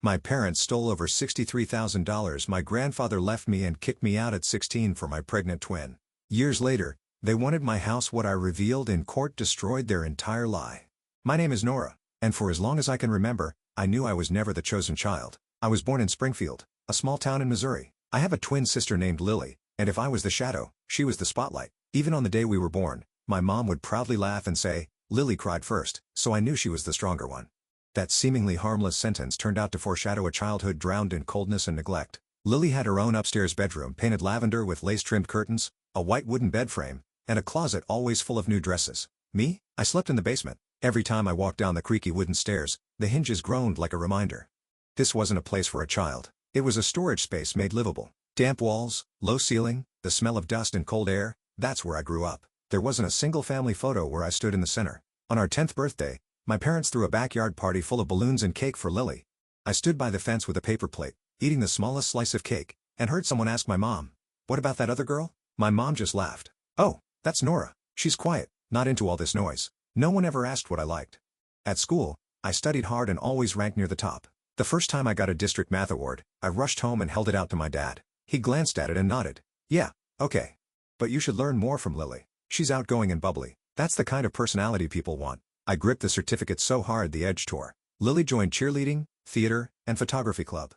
My parents stole over $63,000. My grandfather left me and kicked me out at 16 for my pregnant twin. Years later, they wanted my house. What I revealed in court destroyed their entire lie. My name is Nora, and for as long as I can remember, I knew I was never the chosen child. I was born in Springfield, a small town in Missouri. I have a twin sister named Lily, and if I was the shadow, she was the spotlight. Even on the day we were born, my mom would proudly laugh and say, "Lily cried first," so I knew she was the stronger one. That seemingly harmless sentence turned out to foreshadow a childhood drowned in coldness and neglect. Lily had her own upstairs bedroom painted lavender with lace-trimmed curtains, a white wooden bed frame, and a closet always full of new dresses. Me? I slept in the basement. Every time I walked down the creaky wooden stairs, the hinges groaned like a reminder. This wasn't a place for a child. It was a storage space made livable. Damp walls, low ceiling, the smell of dust and cold air, that's where I grew up. There wasn't a single family photo where I stood in the center. On our 10th birthday, my parents threw a backyard party full of balloons and cake for Lily. I stood by the fence with a paper plate, eating the smallest slice of cake, and heard someone ask my mom, "What about that other girl?" My mom just laughed. "Oh, that's Nora. She's quiet, not into all this noise." No one ever asked what I liked. At school, I studied hard and always ranked near the top. The first time I got a district math award, I rushed home and held it out to my dad. He glanced at it and nodded. "Yeah, okay. But you should learn more from Lily. She's outgoing and bubbly. That's the kind of personality people want." I gripped the certificate so hard the edge tore. Lily joined cheerleading, theater, and photography club.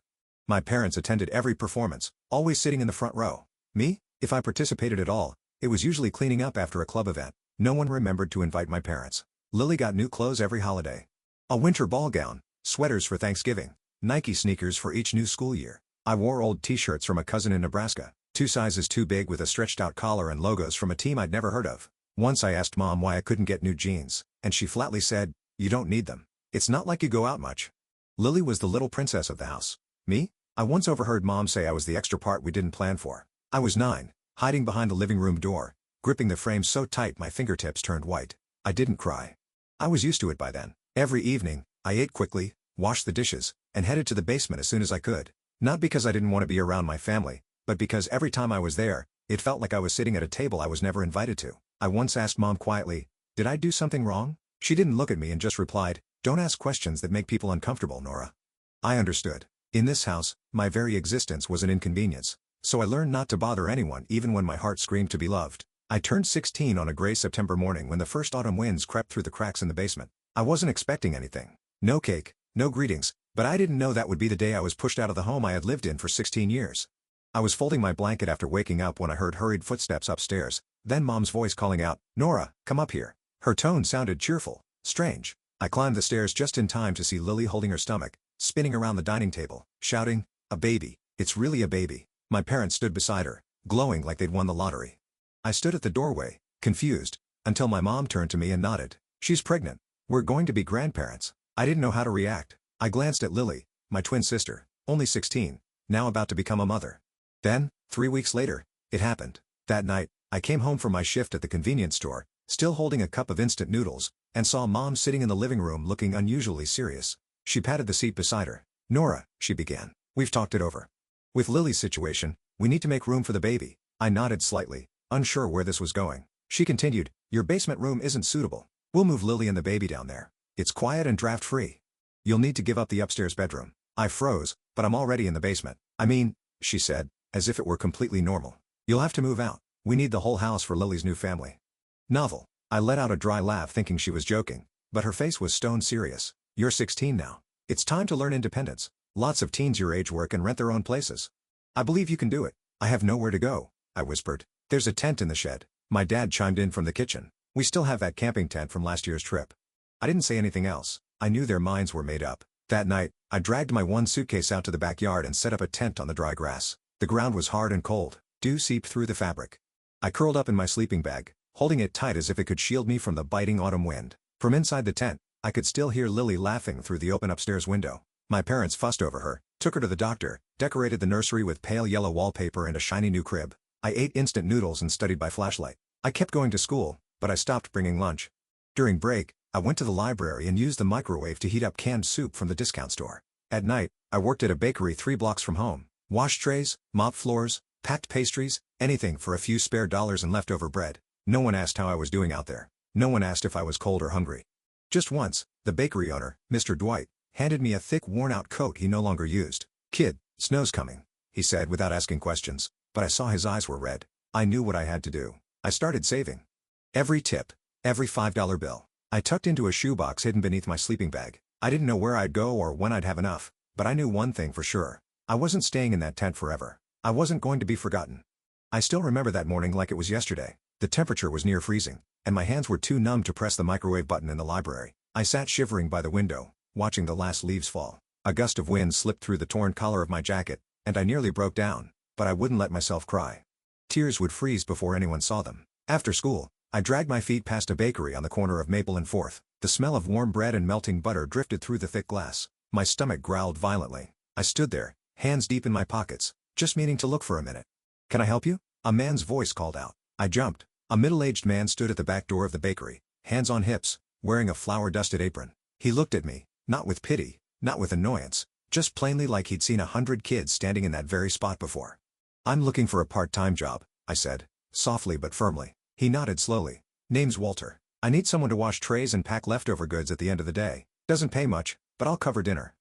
My parents attended every performance, always sitting in the front row. Me? If I participated at all, it was usually cleaning up after a club event. No one remembered to invite my parents. Lily got new clothes every holiday. A winter ball gown, sweaters for Thanksgiving, Nike sneakers for each new school year. I wore old t-shirts from a cousin in Nebraska, 2 sizes too big with a stretched-out collar and logos from a team I'd never heard of. Once I asked Mom why I couldn't get new jeans, and she flatly said, "You don't need them. It's not like you go out much." Lily was the little princess of the house. Me? I once overheard Mom say I was the extra part we didn't plan for. I was 9, hiding behind the living room door, gripping the frame so tight my fingertips turned white. I didn't cry. I was used to it by then. Every evening, I ate quickly, washed the dishes, and headed to the basement as soon as I could. Not because I didn't want to be around my family, but because every time I was there, it felt like I was sitting at a table I was never invited to. I once asked Mom quietly, "Did I do something wrong?" She didn't look at me and just replied, "Don't ask questions that make people uncomfortable, Nora." I understood. In this house, my very existence was an inconvenience. So I learned not to bother anyone even when my heart screamed to be loved. I turned 16 on a gray September morning when the first autumn winds crept through the cracks in the basement. I wasn't expecting anything. No cake, no greetings, but I didn't know that would be the day I was pushed out of the home I had lived in for 16 years. I was folding my blanket after waking up when I heard hurried footsteps upstairs, then Mom's voice calling out, "Nora, come up here." Her tone sounded cheerful, strange. I climbed the stairs just in time to see Lily holding her stomach, spinning around the dining table, shouting, "A baby, it's really a baby." My parents stood beside her, glowing like they'd won the lottery. I stood at the doorway, confused, until my mom turned to me and nodded. "She's pregnant. We're going to be grandparents." I didn't know how to react. I glanced at Lily, my twin sister, only 16, now about to become a mother. Then, 3 weeks later, it happened. That night, I came home from my shift at the convenience store, still holding a cup of instant noodles, and saw Mom sitting in the living room looking unusually serious. She patted the seat beside her. "Nora," she began, "we've talked it over. With Lily's situation, we need to make room for the baby." I nodded slightly, unsure where this was going. She continued, "Your basement room isn't suitable. We'll move Lily and the baby down there. It's quiet and draft-free. You'll need to give up the upstairs bedroom." I froze, "But I'm already in the basement." "I mean," she said, as if it were completely normal, "you'll have to move out. We need the whole house for Lily's new family." Novel. I let out a dry laugh thinking she was joking, but her face was stone serious. "You're 16 now. It's time to learn independence. Lots of teens your age work and rent their own places. I believe you can do it." "I have nowhere to go," I whispered. "There's a tent in the shed." My dad chimed in from the kitchen. "We still have that camping tent from last year's trip." I didn't say anything else. I knew their minds were made up. That night, I dragged my one suitcase out to the backyard and set up a tent on the dry grass. The ground was hard and cold. Dew seeped through the fabric. I curled up in my sleeping bag, holding it tight as if it could shield me from the biting autumn wind. From inside the tent, I could still hear Lily laughing through the open upstairs window. My parents fussed over her, took her to the doctor, decorated the nursery with pale yellow wallpaper and a shiny new crib. I ate instant noodles and studied by flashlight. I kept going to school, but I stopped bringing lunch. During break, I went to the library and used the microwave to heat up canned soup from the discount store. At night, I worked at a bakery 3 blocks from home. Washed trays, mopped floors, packed pastries, anything for a few spare dollars and leftover bread. No one asked how I was doing out there. No one asked if I was cold or hungry. Just once, the bakery owner, Mr. Dwight, handed me a thick worn-out coat he no longer used. "Kid, snow's coming," he said without asking questions, but I saw his eyes were red. I knew what I had to do. I started saving. Every tip, every $5 bill, I tucked into a shoebox hidden beneath my sleeping bag. I didn't know where I'd go or when I'd have enough, but I knew one thing for sure. I wasn't staying in that tent forever. I wasn't going to be forgotten. I still remember that morning like it was yesterday. The temperature was near freezing, and my hands were too numb to press the microwave button in the library. I sat shivering by the window, watching the last leaves fall. A gust of wind slipped through the torn collar of my jacket, and I nearly broke down, but I wouldn't let myself cry. Tears would freeze before anyone saw them. After school, I dragged my feet past a bakery on the corner of Maple and 4th. The smell of warm bread and melting butter drifted through the thick glass. My stomach growled violently. I stood there, hands deep in my pockets, just meaning to look for a minute. "Can I help you?" a man's voice called out. I jumped. A middle-aged man stood at the back door of the bakery, hands on hips, wearing a flour-dusted apron. He looked at me, not with pity, not with annoyance, just plainly like he'd seen 100 kids standing in that very spot before. "I'm looking for a part-time job," I said, softly but firmly. He nodded slowly. "Name's Walter. I need someone to wash trays and pack leftover goods at the end of the day. Doesn't pay much, but I'll cover dinner.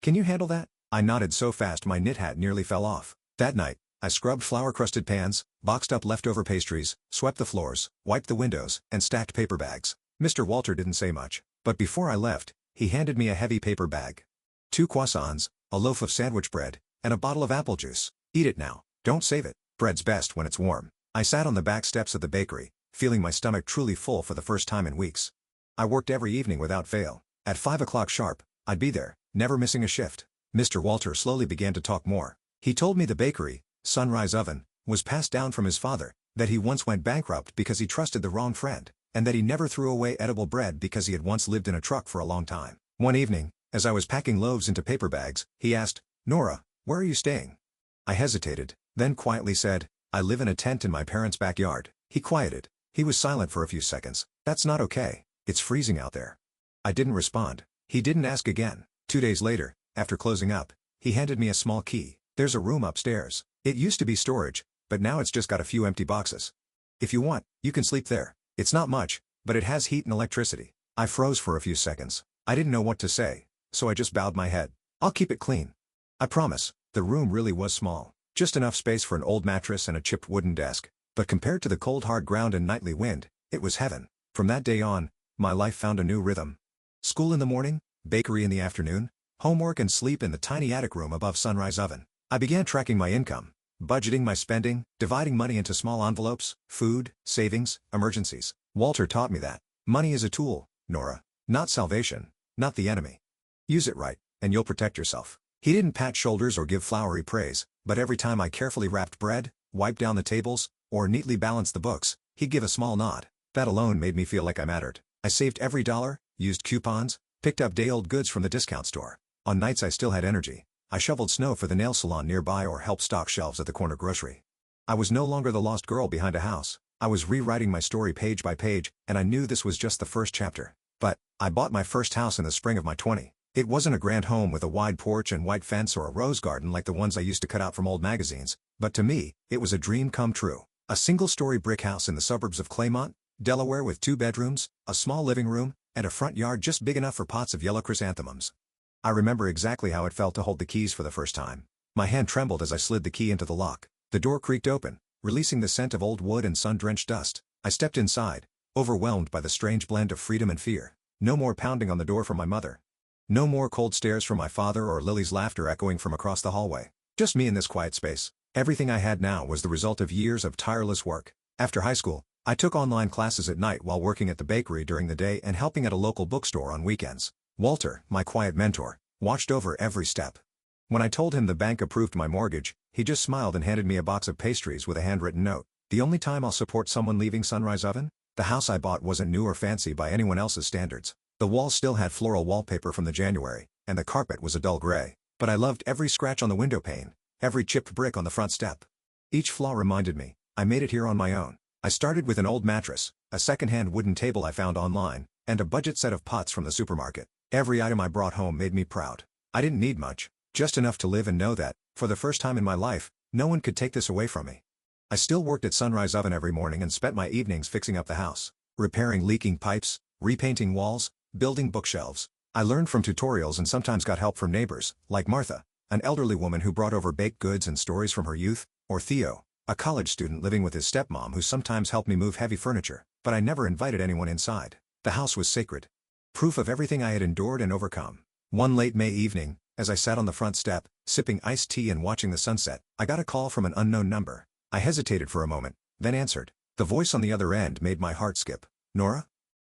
Can you handle that?" I nodded so fast my knit hat nearly fell off. That night, I scrubbed flour-crusted pans, boxed up leftover pastries, swept the floors, wiped the windows, and stacked paper bags. Mr. Walter didn't say much, but before I left, he handed me a heavy paper bag. 2 croissants, a loaf of sandwich bread, and a bottle of apple juice. "Eat it now, don't save it. Bread's best when it's warm." I sat on the back steps of the bakery, feeling my stomach truly full for the first time in weeks. I worked every evening without fail. At 5 o'clock sharp, I'd be there, never missing a shift. Mr. Walter slowly began to talk more. He told me the bakery, Sunrise Oven, was passed down from his father, that he once went bankrupt because he trusted the wrong friend, and that he never threw away edible bread because he had once lived in a truck for a long time. One evening, as I was packing loaves into paper bags, he asked, "Nora, where are you staying?" I hesitated, then quietly said, "I live in a tent in my parents' backyard." He quieted. He was silent for a few seconds. "That's not okay. It's freezing out there." I didn't respond. He didn't ask again. 2 days later, after closing up, he handed me a small key. "There's a room upstairs. It used to be storage, but now it's just got a few empty boxes. If you want, you can sleep there. It's not much, but it has heat and electricity." I froze for a few seconds. I didn't know what to say, so I just bowed my head. "I'll keep it clean. I promise." The room really was small, just enough space for an old mattress and a chipped wooden desk, but compared to the cold hard ground and nightly wind, it was heaven. From that day on, my life found a new rhythm. School in the morning, bakery in the afternoon, homework and sleep in the tiny attic room above Sunrise Oven. I began tracking my income, budgeting my spending, dividing money into small envelopes, food, savings, emergencies. Walter taught me that money is a tool, Nora, not salvation, not the enemy. Use it right, and you'll protect yourself. He didn't pat shoulders or give flowery praise, but every time I carefully wrapped bread, wiped down the tables, or neatly balanced the books, he'd give a small nod. That alone made me feel like I mattered. I saved every dollar, used coupons, picked up day-old goods from the discount store. On nights I still had energy, I shoveled snow for the nail salon nearby or helped stock shelves at the corner grocery. I was no longer the lost girl behind a house. I was rewriting my story page by page, and I knew this was just the first chapter. But I bought my first house in the spring of my 20s. It wasn't a grand home with a wide porch and white fence or a rose garden like the ones I used to cut out from old magazines, but to me, it was a dream come true. A single-story brick house in the suburbs of Claymont, Delaware with 2 bedrooms, a small living room, and a front yard just big enough for pots of yellow chrysanthemums. I remember exactly how it felt to hold the keys for the first time. My hand trembled as I slid the key into the lock. The door creaked open, releasing the scent of old wood and sun-drenched dust. I stepped inside, overwhelmed by the strange blend of freedom and fear. No more pounding on the door from my mother. No more cold stares from my father or Lily's laughter echoing from across the hallway. Just me in this quiet space. Everything I had now was the result of years of tireless work. After high school, I took online classes at night while working at the bakery during the day and helping at a local bookstore on weekends. Walter, my quiet mentor, watched over every step. When I told him the bank approved my mortgage, he just smiled and handed me a box of pastries with a handwritten note. The only time I'll support someone leaving Sunrise Oven? The house I bought wasn't new or fancy by anyone else's standards. The walls still had floral wallpaper from the January, and the carpet was a dull gray. But I loved every scratch on the window pane, every chipped brick on the front step. Each flaw reminded me, I made it here on my own. I started with an old mattress, a second-hand wooden table I found online, and a budget set of pots from the supermarket. Every item I brought home made me proud. I didn't need much, just enough to live and know that, for the first time in my life, no one could take this away from me. I still worked at Sunrise Oven every morning and spent my evenings fixing up the house, repairing leaking pipes, repainting walls, building bookshelves. I learned from tutorials and sometimes got help from neighbors, like Martha, an elderly woman who brought over baked goods and stories from her youth, or Theo, a college student living with his stepmom who sometimes helped me move heavy furniture, but I never invited anyone inside. The house was sacred. Proof of everything I had endured and overcome. One late May evening, as I sat on the front step, sipping iced tea and watching the sunset, I got a call from an unknown number. I hesitated for a moment, then answered. The voice on the other end made my heart skip. Nora?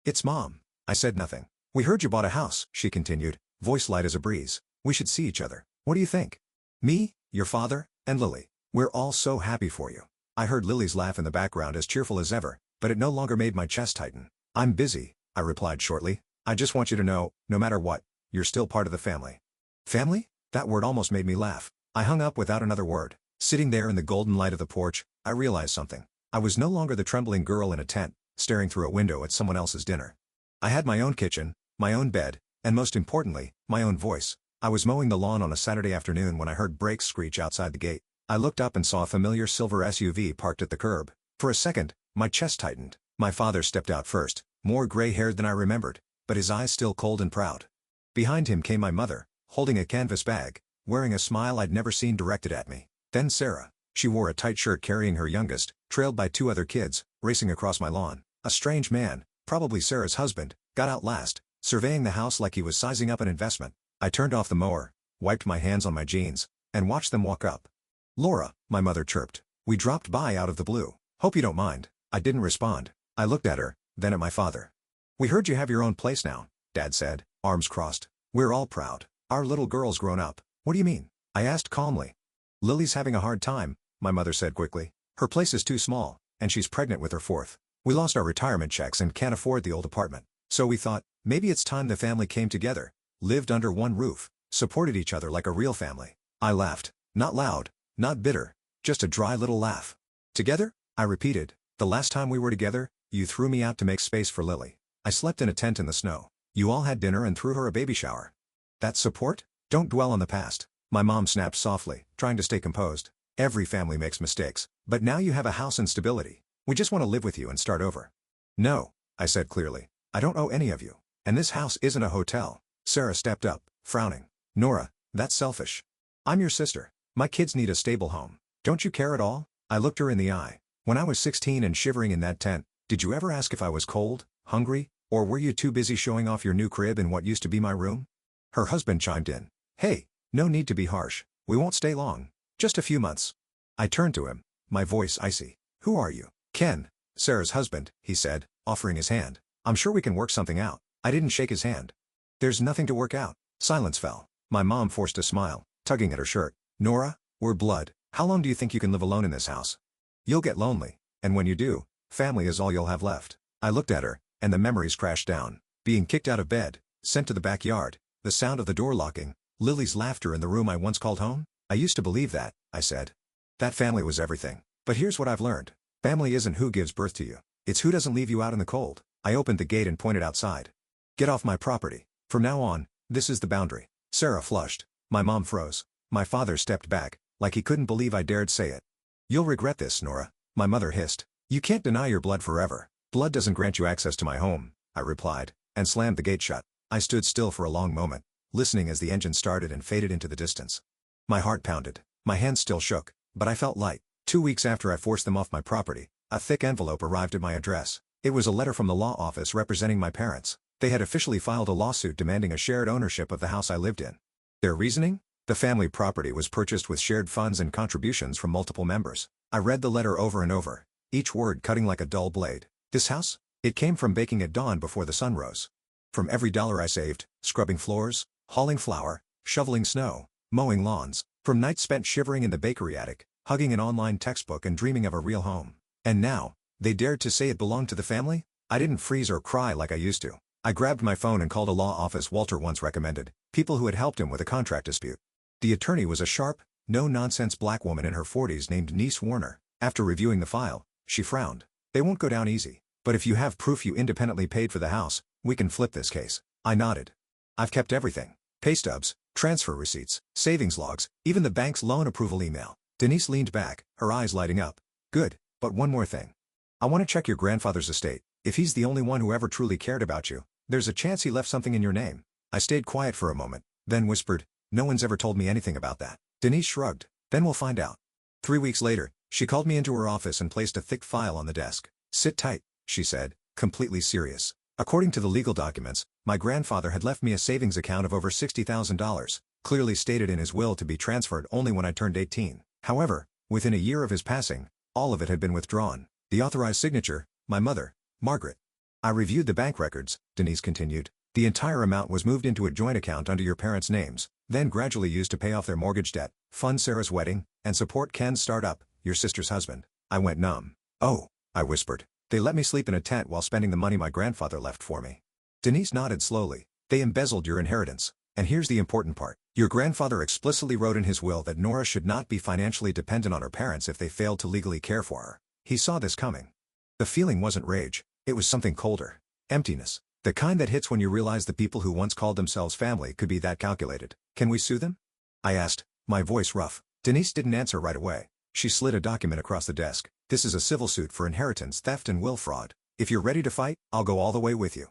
It's Mom. I said nothing. We heard you bought a house, she continued, voice light as a breeze. We should see each other. What do you think? Me, your father, and Lily. We're all so happy for you. I heard Lily's laugh in the background as cheerful as ever, but it no longer made my chest tighten. I'm busy, I replied shortly. I just want you to know, no matter what, you're still part of the family. Family? That word almost made me laugh. I hung up without another word. Sitting there in the golden light of the porch, I realized something. I was no longer the trembling girl in a tent, staring through a window at someone else's dinner. I had my own kitchen, my own bed, and most importantly, my own voice. I was mowing the lawn on a Saturday afternoon when I heard brakes screech outside the gate. I looked up and saw a familiar silver SUV parked at the curb. For a second, my chest tightened. My father stepped out first, more gray-haired than I remembered, but his eyes still cold and proud. Behind him came my mother, holding a canvas bag, wearing a smile I'd never seen directed at me. Then Sarah. She wore a tight shirt carrying her youngest, trailed by two other kids, racing across my lawn. A strange man, probably Sarah's husband, got out last, surveying the house like he was sizing up an investment. I turned off the mower, wiped my hands on my jeans, and watched them walk up. Laura, my mother chirped. We dropped by out of the blue. Hope you don't mind. I didn't respond. I looked at her, then at my father. We heard you have your own place now, Dad said, arms crossed. We're all proud. Our little girl's grown up. What do you mean? I asked calmly. Lily's having a hard time, my mother said quickly. Her place is too small, and she's pregnant with her fourth. We lost our retirement checks and can't afford the old apartment. So we thought, maybe it's time the family came together, lived under one roof, supported each other like a real family. I laughed. Not loud, not bitter, just a dry little laugh. Together? I repeated. The last time we were together, you threw me out to make space for Lily. I slept in a tent in the snow. You all had dinner and threw her a baby shower. That's support? Don't dwell on the past. My mom snapped softly, trying to stay composed. Every family makes mistakes, but now you have a house and stability. We just want to live with you and start over. No, I said clearly. I don't owe any of you. And this house isn't a hotel. Sarah stepped up, frowning. Nora, that's selfish. I'm your sister. My kids need a stable home. Don't you care at all? I looked her in the eye. When I was 16 and shivering in that tent, did you ever ask if I was cold, hungry, or were you too busy showing off your new crib in what used to be my room? Her husband chimed in. Hey, no need to be harsh. We won't stay long. Just a few months. I turned to him, my voice icy. Who are you? Ken, Sarah's husband, he said, offering his hand. I'm sure we can work something out. I didn't shake his hand. There's nothing to work out. Silence fell. My mom forced a smile, tugging at her shirt. Nora, we're blood. How long do you think you can live alone in this house? You'll get lonely, and when you do, family is all you'll have left. I looked at her, and the memories crashed down. Being kicked out of bed, sent to the backyard, the sound of the door locking, Lily's laughter in the room I once called home. I used to believe that, I said. That family was everything. But here's what I've learned. Family isn't who gives birth to you. It's who doesn't leave you out in the cold. I opened the gate and pointed outside. Get off my property. From now on, this is the boundary. Sarah flushed. My mom froze. My father stepped back, like he couldn't believe I dared say it. You'll regret this, Nora, my mother hissed. You can't deny your blood forever. Blood doesn't grant you access to my home, I replied, and slammed the gate shut. I stood still for a long moment, listening as the engine started and faded into the distance. My heart pounded. My hands still shook, but I felt light. 2 weeks after I forced them off my property, a thick envelope arrived at my address. It was a letter from the law office representing my parents. They had officially filed a lawsuit demanding a shared ownership of the house I lived in. Their reasoning? The family property was purchased with shared funds and contributions from multiple members. I read the letter over and over, each word cutting like a dull blade. This house? It came from baking at dawn before the sun rose. From every dollar I saved, scrubbing floors, hauling flour, shoveling snow, mowing lawns, from nights spent shivering in the bakery attic, hugging an online textbook and dreaming of a real home. And now, they dared to say it belonged to the family? I didn't freeze or cry like I used to. I grabbed my phone and called a law office Walter once recommended, people who had helped him with a contract dispute. The attorney was a sharp, no-nonsense black woman in her 40s named Niece Warner. After reviewing the file, she frowned. They won't go down easy. But if you have proof you independently paid for the house, we can flip this case. I nodded. I've kept everything. Pay stubs, transfer receipts, savings logs, even the bank's loan approval email. Denise leaned back, her eyes lighting up. Good, but one more thing. I want to check your grandfather's estate. If he's the only one who ever truly cared about you, there's a chance he left something in your name. I stayed quiet for a moment, then whispered, "No one's ever told me anything about that." Denise shrugged. "Then we'll find out." 3 weeks later, she called me into her office and placed a thick file on the desk. "Sit tight," she said, completely serious. According to the legal documents, my grandfather had left me a savings account of over $60,000, clearly stated in his will to be transferred only when I turned 18. However, within a year of his passing, all of it had been withdrawn. The authorized signature, my mother, Margaret. "I reviewed the bank records," Denise continued. "The entire amount was moved into a joint account under your parents' names, then gradually used to pay off their mortgage debt, fund Sarah's wedding, and support Ken's startup, your sister's husband." I went numb. "Oh," I whispered. "They let me sleep in a tent while spending the money my grandfather left for me." Denise nodded slowly. "They embezzled your inheritance. And here's the important part. Your grandfather explicitly wrote in his will that Nora should not be financially dependent on her parents if they failed to legally care for her. He saw this coming." The feeling wasn't rage. It was something colder. Emptiness. The kind that hits when you realize the people who once called themselves family could be that calculated. "Can we sue them?" I asked, my voice rough. Denise didn't answer right away. She slid a document across the desk. "This is a civil suit for inheritance theft and will fraud. If you're ready to fight, I'll go all the way with you."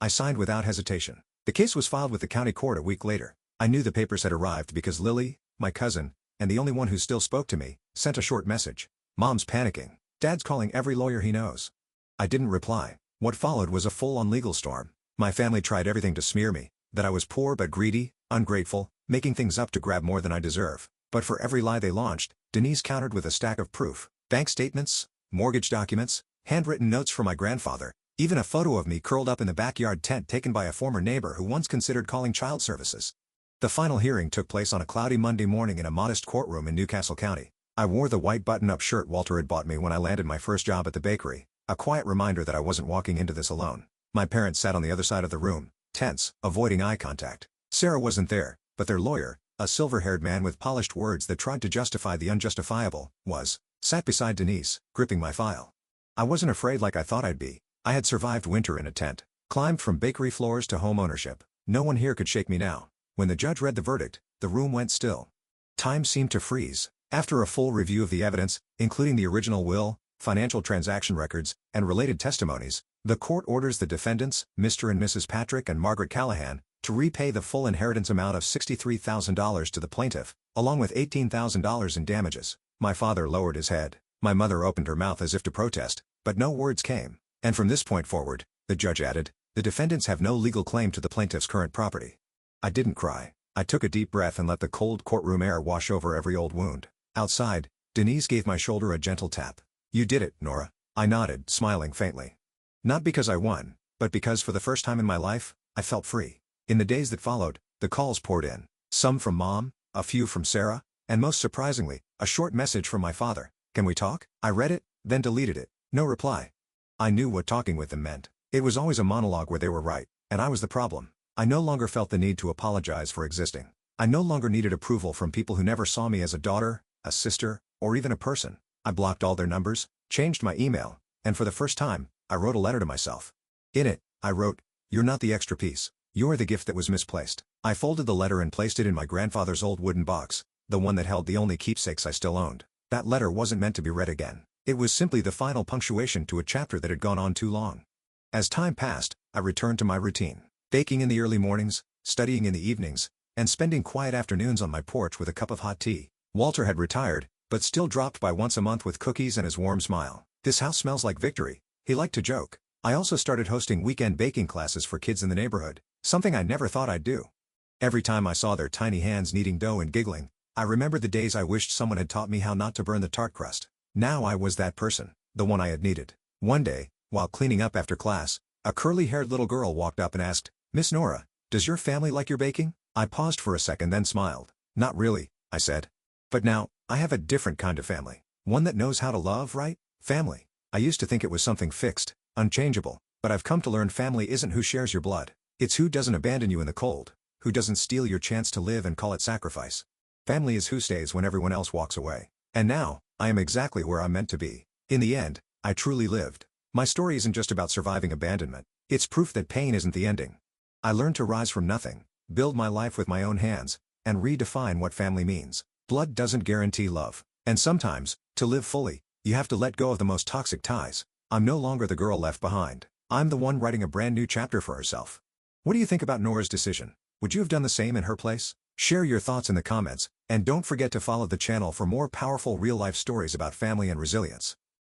I signed without hesitation. The case was filed with the county court a week later. I knew the papers had arrived because Lily, my cousin, and the only one who still spoke to me, sent a short message. "Mom's panicking. Dad's calling every lawyer he knows." I didn't reply. What followed was a full-on legal storm. My family tried everything to smear me, that I was poor but greedy, ungrateful, making things up to grab more than I deserve. But for every lie they launched, Denise countered with a stack of proof. Bank statements, mortgage documents, handwritten notes from my grandfather, even a photo of me curled up in the backyard tent taken by a former neighbor who once considered calling child services. The final hearing took place on a cloudy Monday morning in a modest courtroom in Newcastle County. I wore the white button-up shirt Walter had bought me when I landed my first job at the bakery, a quiet reminder that I wasn't walking into this alone. My parents sat on the other side of the room, tense, avoiding eye contact. Sarah wasn't there, but their lawyer, a silver-haired man with polished words that tried to justify the unjustifiable, sat beside Denise, gripping my file. I wasn't afraid like I thought I'd be. I had survived winter in a tent, climbed from bakery floors to home ownership. No one here could shake me now. When the judge read the verdict, the room went still. Time seemed to freeze. After a full review of the evidence, including the original will, financial transaction records, and related testimonies, the court orders the defendants, Mr. and Mrs. Patrick and Margaret Callahan, to repay the full inheritance amount of $63,000 to the plaintiff, along with $18,000 in damages. My father lowered his head. My mother opened her mouth as if to protest, but no words came. "And from this point forward," the judge added, "the defendants have no legal claim to the plaintiff's current property." I didn't cry. I took a deep breath and let the cold courtroom air wash over every old wound. Outside, Denise gave my shoulder a gentle tap. "You did it, Nora." I nodded, smiling faintly. Not because I won, but because for the first time in my life, I felt free. In the days that followed, the calls poured in. Some from Mom, a few from Sarah, and most surprisingly, a short message from my father. "Can we talk?" I read it, then deleted it. No reply. I knew what talking with them meant. It was always a monologue where they were right, and I was the problem. I no longer felt the need to apologize for existing. I no longer needed approval from people who never saw me as a daughter, a sister, or even a person. I blocked all their numbers, changed my email, and for the first time, I wrote a letter to myself. In it, I wrote, "You're not the extra piece. You're the gift that was misplaced." I folded the letter and placed it in my grandfather's old wooden box, the one that held the only keepsakes I still owned. That letter wasn't meant to be read again. It was simply the final punctuation to a chapter that had gone on too long. As time passed, I returned to my routine. Baking in the early mornings, studying in the evenings, and spending quiet afternoons on my porch with a cup of hot tea. Walter had retired, but still dropped by once a month with cookies and his warm smile. "This house smells like victory," he liked to joke. I also started hosting weekend baking classes for kids in the neighborhood, something I never thought I'd do. Every time I saw their tiny hands kneading dough and giggling, I remembered the days I wished someone had taught me how not to burn the tart crust. Now I was that person, the one I had needed. One day, while cleaning up after class, a curly-haired little girl walked up and asked, "Miss Nora, does your family like your baking?" I paused for a second then smiled. "Not really," I said. "But now, I have a different kind of family. One that knows how to love, right? Family. I used to think it was something fixed, unchangeable, but I've come to learn family isn't who shares your blood. It's who doesn't abandon you in the cold, who doesn't steal your chance to live and call it sacrifice. Family is who stays when everyone else walks away. And now, I am exactly where I'm meant to be. In the end, I truly lived. My story isn't just about surviving abandonment. It's proof that pain isn't the ending. I learned to rise from nothing, build my life with my own hands, and redefine what family means. Blood doesn't guarantee love. And sometimes, to live fully, you have to let go of the most toxic ties. I'm no longer the girl left behind. I'm the one writing a brand new chapter for herself. What do you think about Nora's decision? Would you have done the same in her place? Share your thoughts in the comments, and don't forget to follow the channel for more powerful real-life stories about family and resilience.